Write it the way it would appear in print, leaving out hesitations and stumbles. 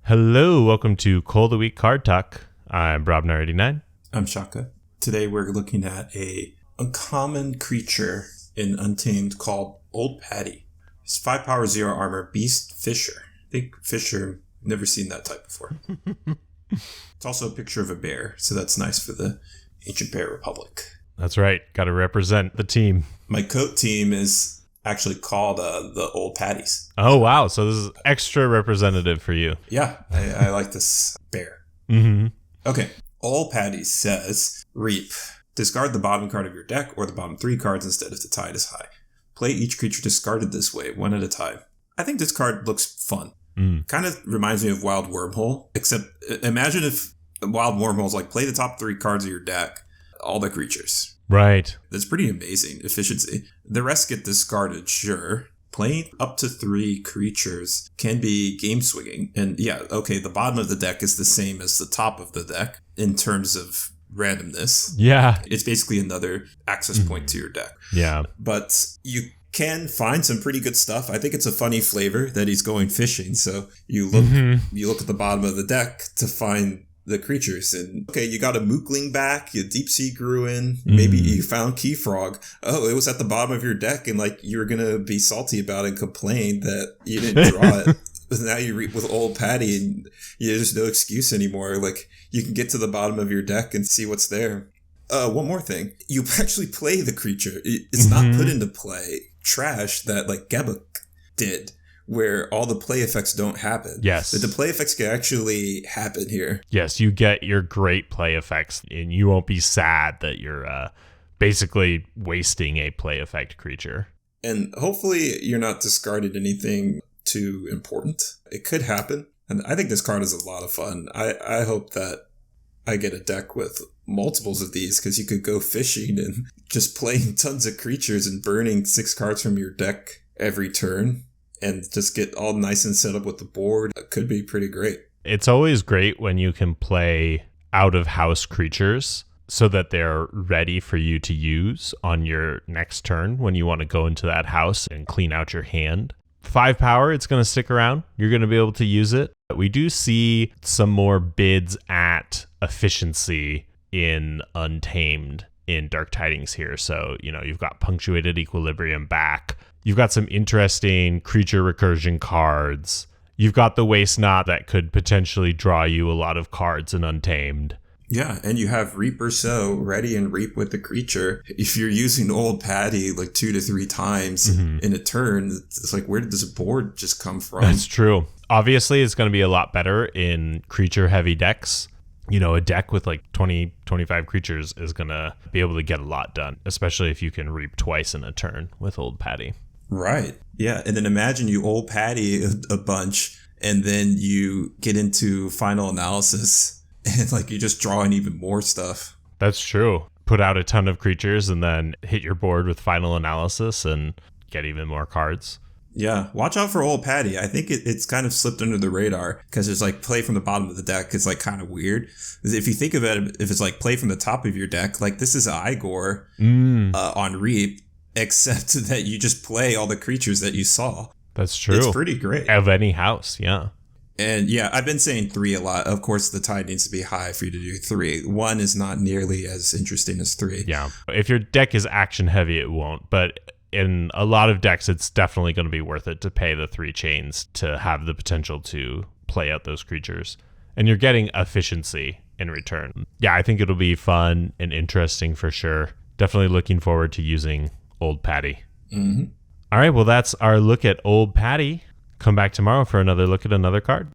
Hello, welcome to Cull the Weak Card Talk. I'm Brobnar89. I'm Shaka. Today we're looking at a uncommon creature in Untamed called Old Paddy. It's 5 power, 0 armor, Beast Fisher. I think Fisher, never seen that type before. It's also a picture of a bear, so that's nice for the Ancient Bear Republic. That's right, got to represent the team. My coat team is actually called the Old Paddies. Oh, wow, so this is extra representative for you. Yeah, I like this bear. Mm-hmm. Okay, Old Paddies says, Reap. Discard the bottom card of your deck or the bottom 3 cards instead if the tide is high. Play each creature discarded this way, one at a time. I think this card looks fun. Kind of reminds me of Wild Wormhole, except imagine if Wild Wormhole's like play the top 3 cards of your deck, all the creatures. Right. That's pretty amazing efficiency. The rest get discarded, sure. Playing up to 3 creatures can be game swinging. And yeah, okay, the bottom of the deck is the same as the top of the deck in terms of randomness. Yeah. It's basically another access point to your deck. Yeah. But you can find some pretty good stuff. I think it's a funny flavor that he's going fishing. So you look at the bottom of the deck to find the creatures, and okay, you got a Mookling back, you Deep Sea Gruin, maybe you found Keyforge. Oh, it was at the bottom of your deck, and like you were gonna be salty about it and complain that you didn't draw it. But now you read with Old Paddy, and there's no excuse anymore. Like you can get to the bottom of your deck and see what's there. One more thing, you actually play the creature. It's not put into play. Trash that like Gebuk did, where all the play effects don't happen. Yes. But the play effects can actually happen here. Yes, you get your great play effects, and you won't be sad that you're basically wasting a play effect creature. And hopefully you're not discarded anything too important. It could happen. And I think this card is a lot of fun. I hope that I get a deck with multiples of these, because you could go fishing and just playing tons of creatures and burning 6 cards from your deck every turn. And just get all nice and set up with the board. It could be pretty great. It's always great when you can play out-of-house creatures so that they're ready for you to use on your next turn when you want to go into that house and clean out your hand. 5 power, it's going to stick around. You're going to be able to use it. We do see some more bids at efficiency in Untamed in Dark Tidings here. So, you've got Punctuated Equilibrium back. You've got some interesting creature recursion cards. You've got the Waste Knot that could potentially draw you a lot of cards in Untamed. Yeah, and you have Reap or Sow ready and reap with the creature. If you're using Old Paddy like 2 to 3 times in a turn, it's like, where did this board just come from? That's true. Obviously, it's going to be a lot better in creature-heavy decks. A deck with like 20, 25 creatures is going to be able to get a lot done, especially if you can reap twice in a turn with Old Paddy. Right. Yeah. And then imagine you Old Paddy a bunch, and then you get into Final Analysis, and like you just draw in even more stuff. That's true. Put out a ton of creatures and then hit your board with Final Analysis and get even more cards. Yeah, watch out for Old Paddy. I think it's kind of slipped under the radar because it's like play from the bottom of the deck. It's like kind of weird. If you think of it, if it's like play from the top of your deck, like this is Igor on Reap, except that you just play all the creatures that you saw. That's true. It's pretty great. Of any house, yeah. And yeah, I've been saying 3 a lot. Of course, the tide needs to be high for you to do 3. 1 is not nearly as interesting as 3. Yeah. If your deck is action heavy, it won't. But in a lot of decks, it's definitely going to be worth it to pay the 3 chains to have the potential to play out those creatures. And you're getting efficiency in return. Yeah, I think it'll be fun and interesting for sure. Definitely looking forward to using Old Paddy. All right, well, that's our look at Old Paddy. Come back tomorrow for another look at another card.